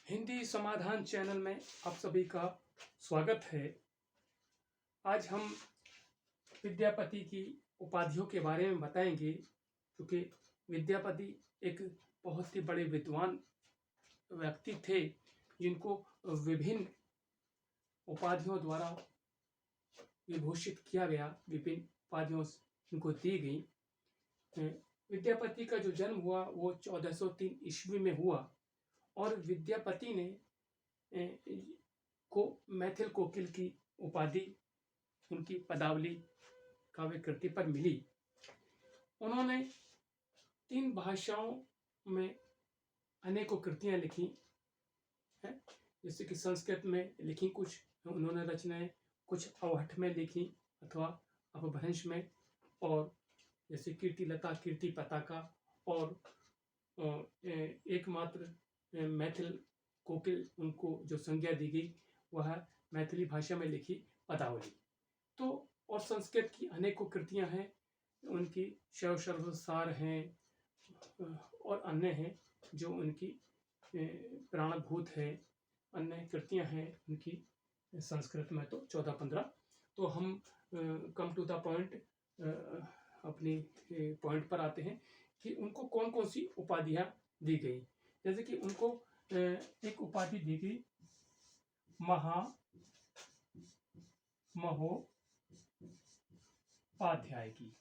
हिंदी समाधान चैनल में आप सभी का स्वागत है। आज हम विद्यापति की उपाधियों के बारे में बताएंगे, क्योंकि विद्यापति एक बहुत ही बड़े विद्वान व्यक्ति थे जिनको विभिन्न उपाधियों द्वारा विभूषित किया गया, विभिन्न उपाधियों इनको दी गई। विद्यापति का जो जन्म हुआ वो 1403 ईस्वी में हुआ और विद्यापति ने को मैथिल कोकिल की उपाधि उनकी पदावली काव्य कृति पर मिली। उन्होंने 3 भाषाओं में अनेकों कृतियां लिखी हैं, जैसे कि संस्कृत में लिखी कुछ उन्होंने रचनाएं, कुछ अवहट में लिखी अथवा अपभ्रंश में, और जैसे कीर्तिलता, कीर्ति पताका, और एकमात्र मैथिल कोकिल उनको जो संज्ञा दी गई वह मैथिली भाषा में लिखी पदावली। तो और संस्कृत की अनेकों कृतियां हैं, उनकी शैव सर्वसार हैं और अन्य हैं जो उनकी प्राणभूत है। अन्य कृतियां हैं उनकी संस्कृत में तो 14-15। तो हम कम टू द पॉइंट अपनी पॉइंट पर आते हैं कि उनको कौन कौन सी उपाधियां दी गई। जैसे कि उनको एक उपाधि दी गई महोपाध्याय की,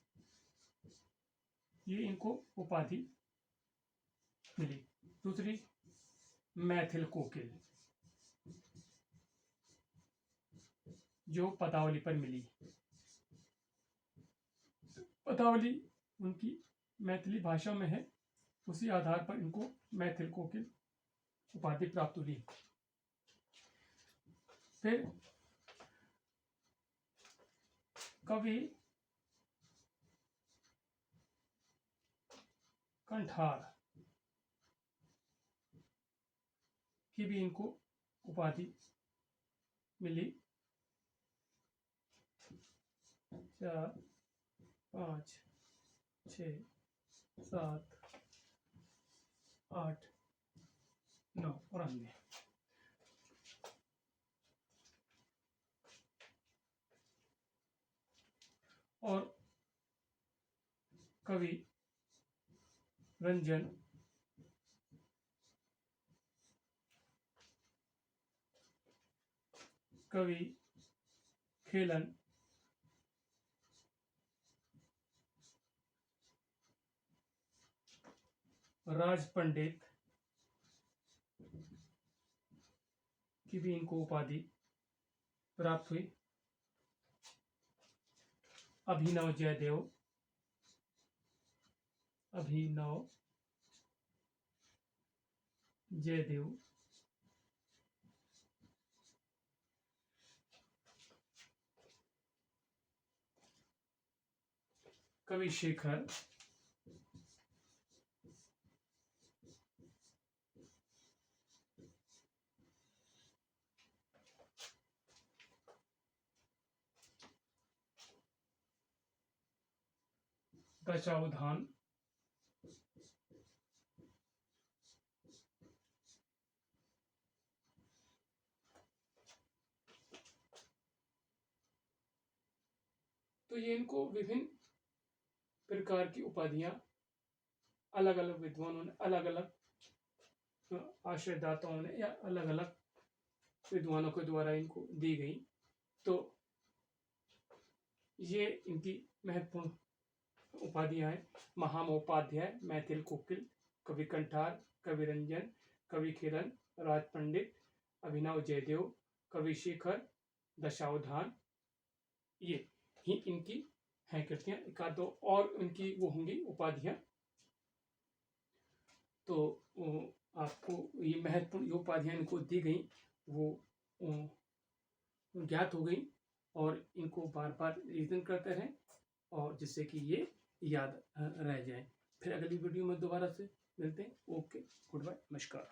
ये इनको उपाधि मिली। दूसरी मैथिल कोकिल जो पदावली पर मिली। पदावली उनकी मैथिली भाषा में है, उसी आधार पर इनको मैथिल कोकिल उपाधि प्राप्त हुई। फिर कवि कंठार की भी इनको उपाधि मिली। 4, 5, 6, 7, 8, 9 और अन्य। और कवि रंजन, कवि खेलन, राज पंडित की भी इनको उपाधि प्राप्त हुई। अभिनव जयदेव, अभिनव जयदेव, कवि शेखर, दशावधान, तो ये इनको विभिन्न प्रकार की उपाधियां अलग अलग विद्वानों ने, अलग अलग आश्रयदाताओं ने या अलग अलग विद्वानों के द्वारा इनको दी गई। तो ये इनकी महत्वपूर्ण उपाधियां हैं। महामहोपाध्याय, मैथिल कोकिल, कवि कंठार, कवि रंजन, कवि खेलन, राज पंडित, अभिनव जयदेव, कवि शेखर, दशावधान, ये ही इनकी हैं कृतियां। एक आध दो और उनकी वो होंगी उपाधियां। तो आपको ये महत्वपूर्ण जो उपाधियां इनको दी गई वो ज्ञात हो गई, और इनको बार बार रिविजन करते रहें और जिससे कि ये याद रह जाए। फिर अगली वीडियो में दोबारा से मिलते हैं। ओके, गुड बाय, नमस्कार।